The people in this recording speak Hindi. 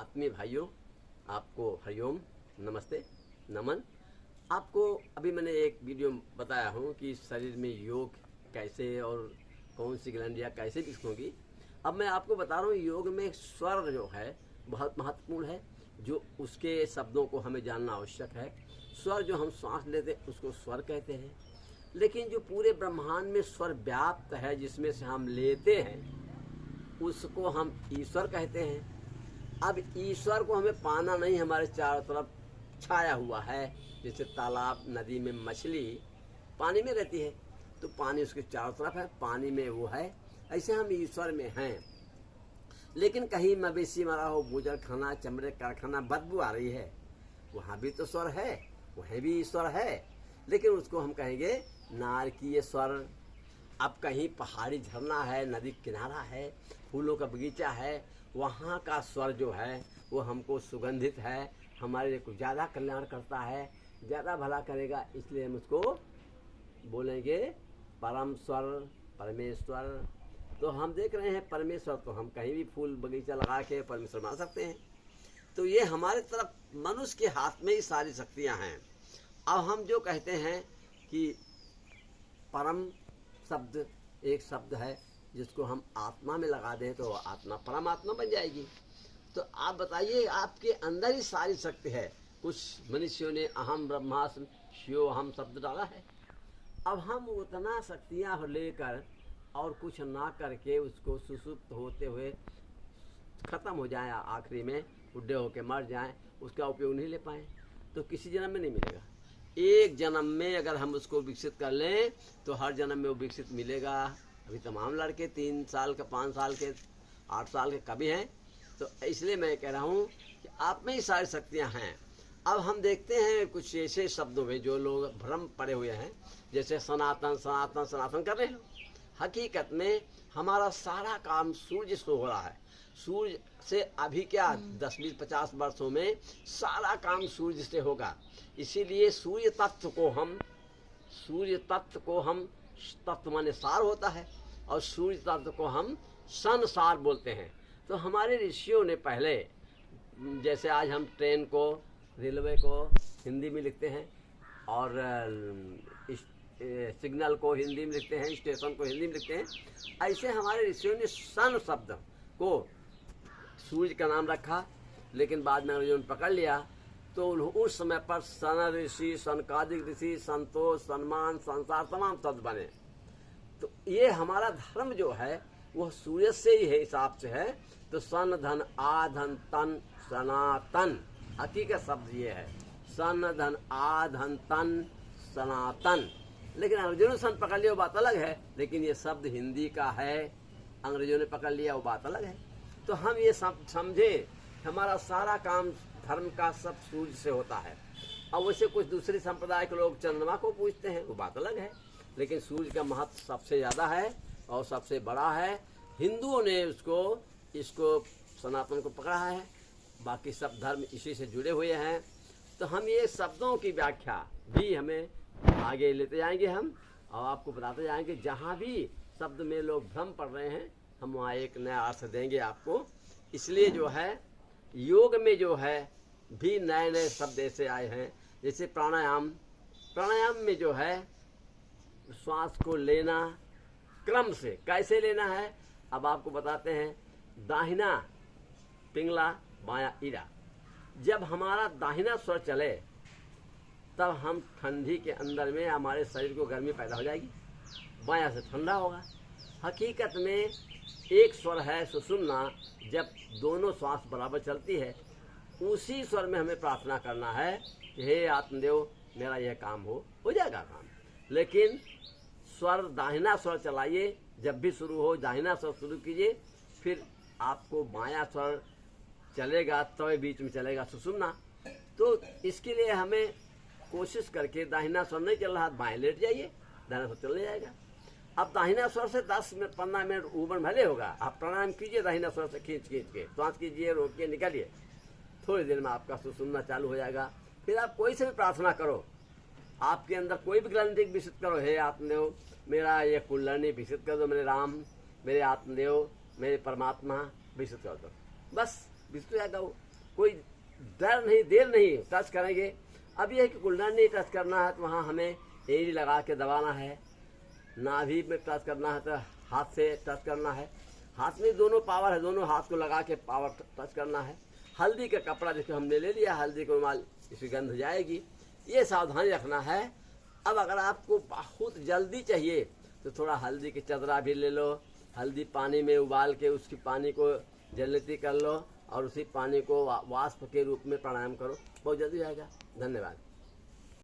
आत्मीय भाइयों, आपको हरिओम, नमस्ते, नमन। आपको अभी मैंने एक वीडियो बताया हूँ कि शरीर में योग कैसे और कौन सी ग्रंथियाँ कैसे विकसित होगी। अब मैं आपको बता रहा हूँ योग में स्वर जो है बहुत महत्वपूर्ण है, जो उसके शब्दों को हमें जानना आवश्यक है। स्वर जो हम सांस लेते हैं उसको स्वर कहते हैं, लेकिन जो पूरे ब्रह्मांड में स्वर व्याप्त है जिसमें से हम लेते हैं उसको हम ईश्वर कहते हैं। अब ईश्वर को हमें पाना नहीं, हमारे चारों तरफ छाया हुआ है। जैसे तालाब नदी में मछली पानी में रहती है तो पानी उसके चारों तरफ है, पानी में वो है, ऐसे हम ईश्वर में हैं। लेकिन कहीं मवेशी मरा हो, बूजर खाना, चमड़े कारखाना, बदबू आ रही है, वहाँ भी तो स्वर है, वहीं भी ईश्वर है, लेकिन उसको हम कहेंगे नारकीय स्वर। अब कहीं पहाड़ी झरना है, नदी किनारा है, फूलों का बगीचा है, वहाँ का स्वर जो है वो हमको सुगंधित है, हमारे लिए कुछ ज़्यादा कल्याण करता है, ज़्यादा भला करेगा, इसलिए हम उसको बोलेंगे परम स्वर, परमेश्वर। तो हम देख रहे हैं परमेश्वर, तो हम कहीं भी फूल बगीचा लगा के परमेश्वर मान सकते हैं। तो ये हमारे तरफ मनुष्य के हाथ में ही सारी शक्तियाँ हैं। अब हम जो कहते हैं कि परम शब्द एक शब्द है जिसको हम आत्मा में लगा दें तो आत्मा परमात्मा बन जाएगी। तो आप बताइए, आपके अंदर ही सारी शक्ति है। कुछ मनुष्यों ने अहम ब्रह्मास्मि शियो अहम शब्द डाला है। अब हम उतना शक्तियाँ लेकर और कुछ ना करके उसको सुसुप्त होते हुए खत्म हो जाए, आखिरी में बुढ़े होकर मर जाएं, उसका उपयोग नहीं ले पाए तो किसी जन्म में नहीं मिलेगा। एक जन्म में अगर हम उसको विकसित कर लें तो हर जन्म में वो विकसित मिलेगा। अभी तमाम लड़के 3 साल के, 5 साल के, 8 साल के कभी हैं। तो इसलिए मैं कह रहा हूँ कि आप में ही सारी शक्तियाँ हैं। अब हम देखते हैं कुछ ऐसे शब्दों में जो लोग भ्रम पड़े हुए हैं, जैसे सनातन सनातन सनातन कर रहे हैं। हकीकत में हमारा सारा काम सूर्य से हो रहा है। सूर्य से अभी क्या 10-20-50 वर्षों में सारा काम सूर्य से होगा। इसीलिए सूर्य तत्व को हम तत्व माने सार होता है, और सूर्य तत्व को हम संसार बोलते हैं। तो हमारे ऋषियों ने पहले, जैसे आज हम ट्रेन को, रेलवे को हिंदी में लिखते हैं और सिग्नल को हिंदी में लिखते हैं, स्टेशन को हिंदी में लिखते हैं, ऐसे हमारे ऋषियों ने सन शब्द को सूर्य का नाम रखा। लेकिन बाद में अंग्रेजों ने पकड़ लिया तो उस समय पर सन ऋषि, सनकादिक ऋषि, संतोष, सम्मान, संसार तमाम शब्द बने। तो ये हमारा धर्म जो है वह सूर्य से ही है, हिसाब से है। तो सन धन आधन तन सनातन, हकीकत शब्द ये है, सन धन आधन तन सनातन। लेकिन अंग्रेजों ने सन पकड़ लिया वो बात अलग है, लेकिन ये शब्द हिंदी का है, अंग्रेजों ने पकड़ लिया वो बात अलग है। तो हम ये समझे हमारा सारा काम धर्म का सब सूर्य से होता है। अब वैसे कुछ दूसरे संप्रदाय के लोग चंद्रमा को पूजते हैं, वो बात अलग है, लेकिन सूर्य का महत्व सबसे ज़्यादा है और सबसे बड़ा है। हिंदुओं ने इसको सनातन को पकड़ा है, बाकी सब धर्म इसी से जुड़े हुए हैं। तो हम ये शब्दों की व्याख्या भी हमें आगे लेते जाएंगे हम, और आपको बताते जाएंगे जहाँ भी शब्द में लोग भ्रम पड़ रहे हैं हम वहाँ एक नया अर्थ देंगे आपको। इसलिए जो है योग में जो है भी नए नए शब्द ऐसे आए हैं, जैसे प्राणायाम। प्राणायाम में जो है श्वास को लेना क्रम से कैसे लेना है अब आपको बताते हैं। दाहिना पिंगला बायां ईरा, जब हमारा दाहिना स्वर चले तब हम ठंडी के अंदर में हमारे शरीर को गर्मी पैदा हो जाएगी, बायां से ठंडा होगा। हकीकत में एक स्वर है सुषुम्ना, जब दोनों श्वास बराबर चलती है उसी स्वर में हमें प्रार्थना करना है कि हे आत्मदेव मेरा यह काम हो जाएगा काम। लेकिन स्वर दाहिना स्वर चलाइए, जब भी शुरू हो दाहिना स्वर शुरू कीजिए, फिर आपको बायां स्वर चलेगा तो बीच में चलेगा सुषुम्ना। तो इसके लिए हमें कोशिश करके दाहिना स्वर नहीं चल रहा बाएं लेट जाइए, दाहिना स्वर चलने जाएगा। अब दाहिना स्वर से 10-15 मिनट ऊपर भले होगा, आप प्राणायाम कीजिए दाहिना स्वर से खींच के सांस कीजिए, रोकिए, निकालिए, थोड़ी देर में आपका सुषुम्ना चालू हो जाएगा। फिर आप कोई से भी प्रार्थना करो, आपके अंदर कोई भी ग्रंथि विकसित करो, हे आत्मदेव मेरा ये कुंडली विकसित कर दो, मेरे राम, मेरे आत्मदेव, मेरे परमात्मा विकसित कर दो, बस विकसित हो जाएगा वो। कोई डर नहीं, देर नहीं, टच करेंगे। अब यह है कि कुंडली टच करना है तो वहाँ हमें एड़ी लगा के दबाना है। नाभि में टच करना है तो हाथ से टच करना है। हाथ में दोनों पावर है, दोनों हाथ को लगा के पावर टच करना है। हल्दी का कपड़ा जिसको हमने ले लिया, हल्दी को रुमाल, इसकी गंध जाएगी, ये सावधानी रखना है। अब अगर आपको बहुत जल्दी चाहिए तो थोड़ा हल्दी की चदरा भी ले लो, हल्दी पानी में उबाल के उसकी पानी को जलती कर लो और उसी पानी को वाष्प के रूप में प्राणायाम करो, बहुत जल्दी जाएगा। धन्यवाद।